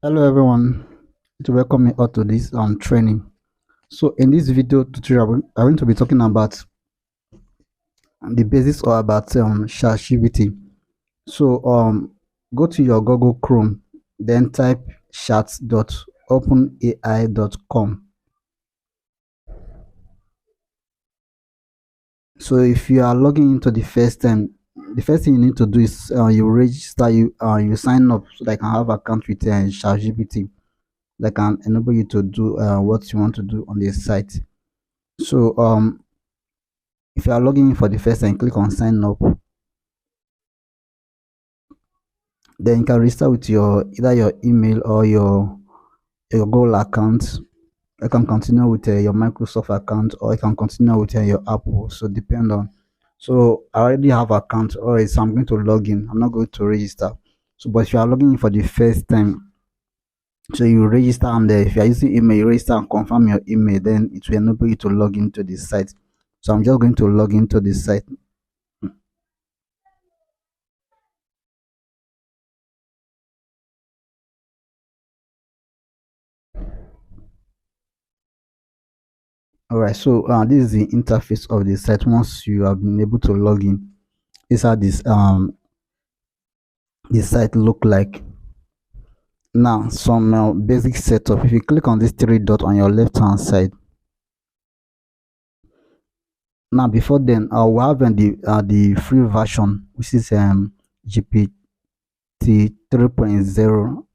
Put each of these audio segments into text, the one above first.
Hello everyone, to welcome you all to this training. So in this video tutorial, I'm going to be talking about the basics or about Chatgpt. So go to your Google Chrome, then type chat.openai.com. So if you are logging into the first time, the first thing you need to do is you register, you sign up so that I can have account with Chatgpt that can enable you to do what you want to do on the site. So if you are logging in for the first time, click on sign up. Then you can register with your either your email or your Google account. You can continue with your Microsoft account, or you can continue with your Apple. So depend on. So I already have account. Alright, so I'm going to log in. I'm not going to register. So, but if you are logging in for the first time, so you register, and if you are using email, you register and confirm your email. Then it will enable you to log into the site. So I'm just going to log into the site. Alright, so this is the interface of the site. Once you have been able to log in, this is how this site look like. Now some basic setup. If you click on this three dot on your left hand side, now before then we have the free version, which is GPT 3.0,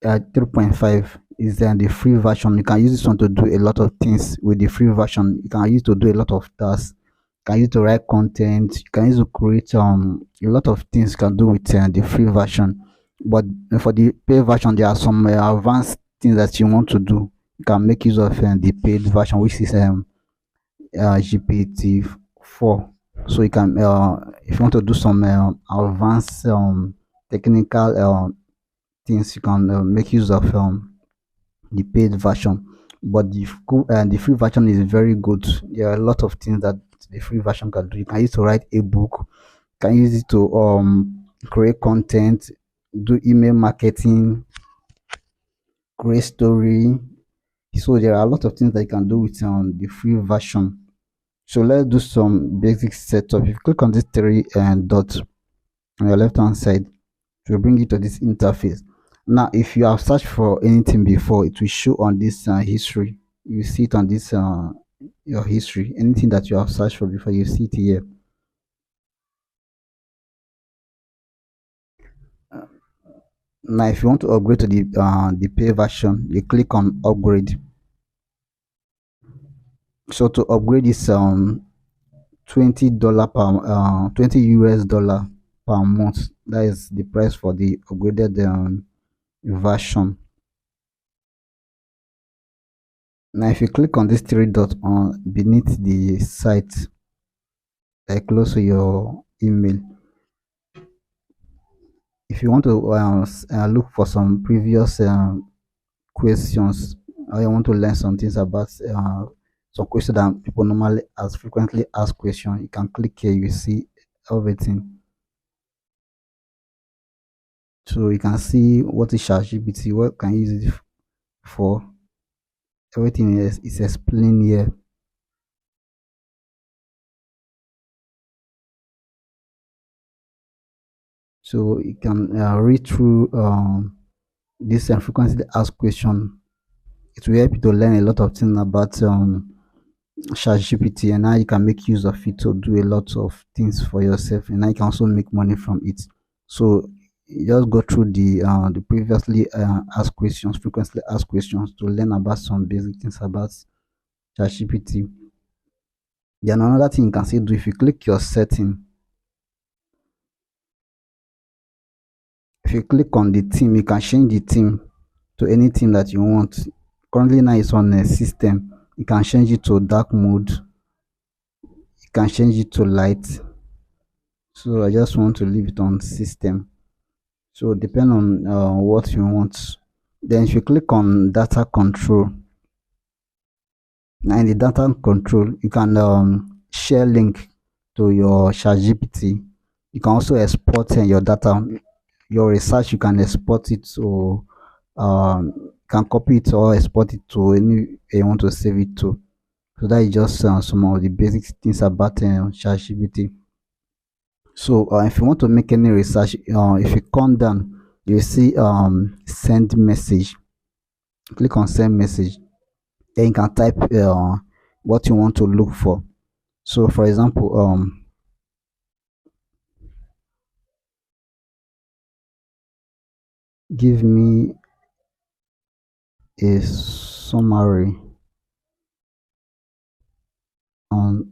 3.5 is then the free version. You can use this one to do a lot of things. With the free version, you can use to do a lot of tasks. You can use to write content. You can use to create a lot of things you can do with the free version. But for the paid version, there are some advanced things that you want to do. You can make use of the paid version, which is GPT 4. So you can if you want to do some advanced technical things, you can make use of the paid version. But the free version is very good. There are a lot of things that the free version can do. You can use to write a book, can use it to create content, do email marketing, create story. So there are a lot of things that you can do with the free version. So let's do some basic setup. If you click on this three dots on your left hand side, it will bring you to this interface. Now if you have searched for anything before, it will show on this history. You see it on this your history. Anything that you have searched for before, you see it here. Now if you want to upgrade to the pay version, you click on upgrade. So to upgrade is $20 per $20 per month. That is the price for the upgraded version. Now if you click on this three dot on beneath the site, close to your email, if you want to look for some previous questions, or you want to learn some things about some questions that people normally ask, frequently ask questions, you can click here. You see everything. So you can see what is ChatGPT, what can you use it for. Everything is explained here. So you can read through this frequently asked question. It will help you to learn a lot of things about ChatGPT, and now you can make use of it to do a lot of things for yourself, and now you can also make money from it. So you just go through the previously asked questions, frequently asked questions, to learn about some basic things about ChatGPT. Then another thing you can still do, if you click your setting, if you click on the theme, you can change the theme to any theme that you want. Currently now it's on a system. You can change it to dark mode, you can change it to light. So I just want to leave it on system. So depend on what you want. Then if you click on data control, now in the data control, you can share link to your ChatGPT. You can also export your data, your research. You can export it to can copy it or export it to any you want to save it to. So that is just some of the basic things about ChatGPT. So if you want to make any research, if you come down, you see send message. Click on send message. Then you can type what you want to look for. So for example, give me a summary on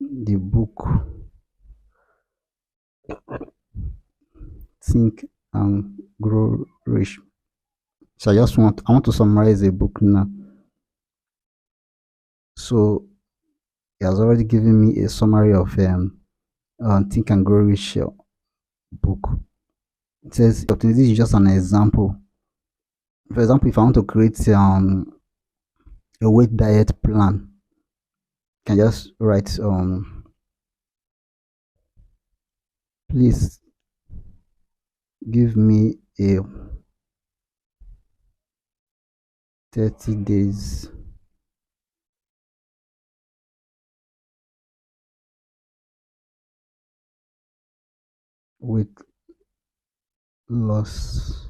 the book Think and Grow Rich. So I want to summarize a book now. So it has already given me a summary of Think and Grow Rich book. It says this is just an example. For example, if I want to create a weight diet plan, I can just write please give me a 30 days weight loss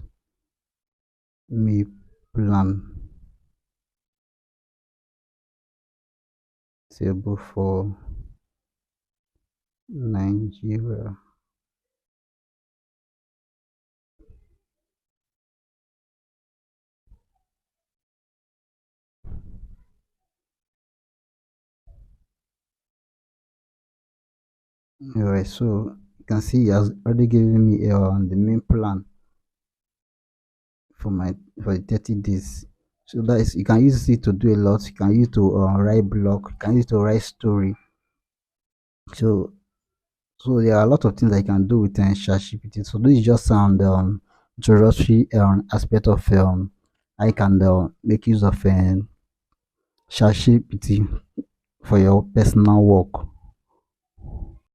me plan table for Nigeria. Alright, so you can see he has already given me the main plan for my for the 30 days. So that is, you can use it to do a lot. You can use it to write blog. You can use it to write story. So there are a lot of things that you can do with ChatGPT. So this is just on the introductory aspect of I can make use of ChatGPT for your personal work.